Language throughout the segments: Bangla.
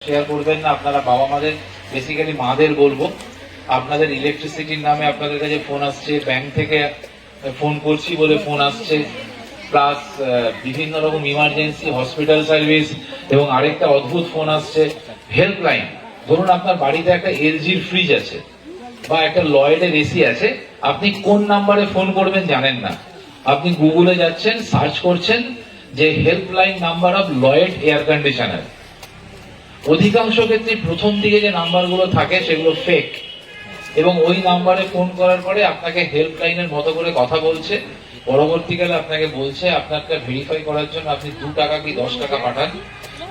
শেয়ার করবেন না। আপনারা বাবা মাদের, বেসিক্যালি মাদের বলবো, আপনাদের ইলেকট্রিসিটির নামে আপনাদের কাছে ফোন আসছে, ব্যাংক থেকে ফোন করছি বলে ফোন আসছে, প্লাস বিভিন্ন রকম ইমার্জেন্সি হসপিটাল সার্ভিস, এবং আরেকটা অদ্ভুত ফোন আসছে হেল্পলাইন। ধরুন আপনার বাড়িতে একটা এলজির ফ্রিজ আছে বা একটা লয়েডের এসি আছে, আপনি কোন নাম্বারে ফোন করবেন জানেন না। আপনি গুগলে যাচ্ছেন, সার্চ করছেন যে helpline number of Lloyd air conditioner. অধিকাংশ ক্ষেত্রে প্রথম দিকে যে নাম্বারগুলো থাকে সেগুলো ফেক, এবং ওই নাম্বারে ফোন করার পরে আপনাকে হেল্পলাইনের মতো করে কথা বলছে, পরবর্তীকালে আপনাকে বলছে আপনাকে ভেরিফাই করার জন্য আপনি 2 টাকা কি 10 টাকা পাঠান,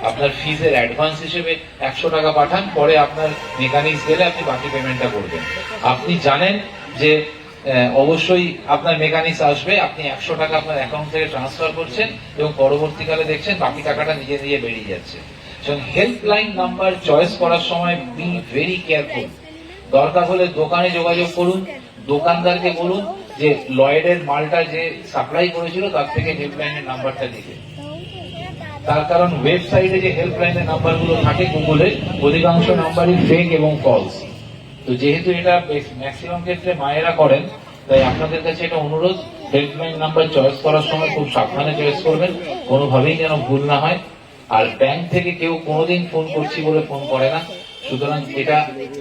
আপনার ফিজের অ্যাডভান্স হিসেবে 100 টাকা পাঠান, পরে আপনার মেকানিক্স গেলে আপনি বাকি পেমেন্টটা করবেন। আপনি জানেন যে অবশ্যই আপনার মেকানিক্স আসবে, আপনি 100 টাকা আপনার অ্যাকাউন্ট থেকে ট্রান্সফার করছেন এবং পরবর্তীকালে দেখছেন বাকি টাকাটা নিজে নিজে বেরিয়ে যাচ্ছে। হেল্পলাইন নাম্বার চয়েস করার সময় বি ভেরি কেয়ারফুল। দরকার হলে দোকানে যোগাযোগ করুন, দোকানদারকে বলুন যে লয়েডের মালটা যে সাপ্লাই করেছিল তার থেকে হেল্পলাইনের নাম্বারটা দিতে। তার কারণ ওয়েবসাইটে যে হেল্পলাইনের নাম্বারগুলো থাকে গুগলে, অধিকাংশ নাম্বারই ফেক এবং ফলস। তো যেহেতু এটা ম্যাক্সিমাম ক্ষেত্রে মায়েরা করেন, তাই আপনাদের কাছে এটা অনুরোধ, হেল্পলাইন নাম্বার চয়েস করার সময় খুব সাবধানে চয়েস করবেন, কোনোভাবেই যেন ভুল না হয়। আর ব্যাংক থেকে কেউ কোনোদিন ফোন করছি বলে ফোন করে না, সুতরাং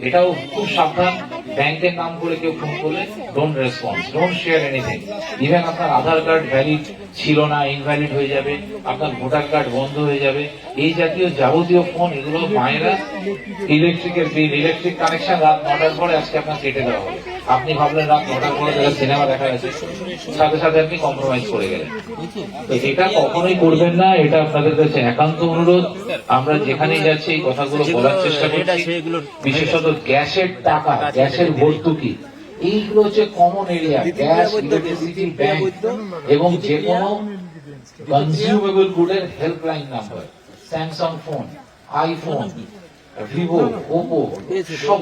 এটাও খুব সাবধান। ব্যাংকের নাম করে কেউ ফোন করলে don't response, don't share anything. Even আপনার আধার কার্ড ভ্যালিড ছিল না, ইনভ্যালিড হয়ে যাবে, আপনার ভোটার কার্ড বন্ধ হয়ে যাবে, এই জাতীয় যাবতীয় ফোন এগুলো মায়েরা, ইলেকট্রিকের বিল, ইলেকট্রিক কানেকশন রাত 9টার পরে আজকে আপনার কেটে দেওয়া হবে। আপনি ভাবলেন রাত 9টার পরে যারা সিনেমা দেখা গেছে, সাথে সাথে আপনি কম্প্রোমাইজ করে গেলেন। তো এটা কখনোই করবেন না, এটা আপনাদের কাছে একান্ত অনুরোধ। আমরা যেখানেই যাচ্ছি এই কথাগুলো বলার চেষ্টা করছি, বিশেষত গ্যাসের টাকা, গ্যাসের ভর্তুকি, এইগুলো হচ্ছে common area. Gas, electricity, bank এবং যে কোনো কনজিউমেবল গুডের helpline number, Samsung phone, iPhone, Vivo, Oppo, সব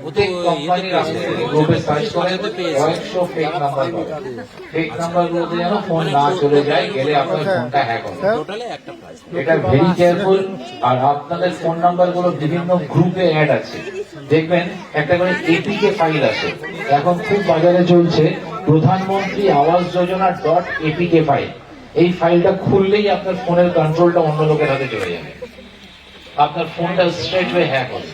প্রত্যেক কোম্পানির আপনি গ্রুপে সার্চ করেন, কয়েকশো ফেক নাম্বার পাবেন। ফেক নাম্বারগুলোতে যেন ফোন না চলে যায়, গেলে আপনার ফোনটা হ্যাক হবে। এটা ভেরি কেয়ারফুল। আর আপনাদের ফোন নাম্বার গুলো বিভিন্ন গ্রুপে অ্যাড আছে, দেখবেন একটা করে এপিকে ফাইল আছে। এখন খুব বাজারে চলছে প্রধানমন্ত্রী আবাস যোজনা .apk ফাইল। এই ফাইলটা খুললেই আপনার ফোনের কন্ট্রোলটা অন্য লোকের হাতে চলে যাবে, আপনার ফোনটা স্ট্রেট হয়ে হ্যাক হবে,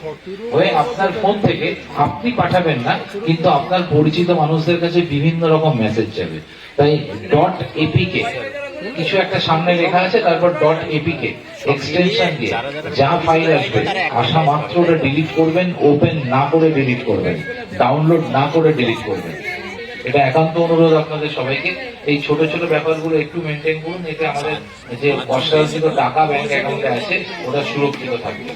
হয়ে আপনার ফোন থেকে আপনি পাঠাবেন না, কিন্তু আপনার পরিচিত মানুষদের কাছে বিভিন্ন রকম মেসেজ যাবে। তাই .apk কিছু একটা সামনে লেখা আছে, তারপর .apk এক্সটেনশন দিয়ে যা ফাইল আসবে, আসা মাত্র ওটা ডিলিট করবেন, ওপেন না করে ডিলিট করবেন, ডাউনলোড না করে ডিলিট করবেন। এটা একান্ত অনুরোধ আপনাদের সবাইকে। এই ছোট ছোট ব্যাপারগুলো একটু মেনটেন করুন, এতে আমাদের যে অস্বাভাবিক টাকা ব্যাংক অ্যাকাউন্টে আছে ওটা সুরক্ষিত থাকবে।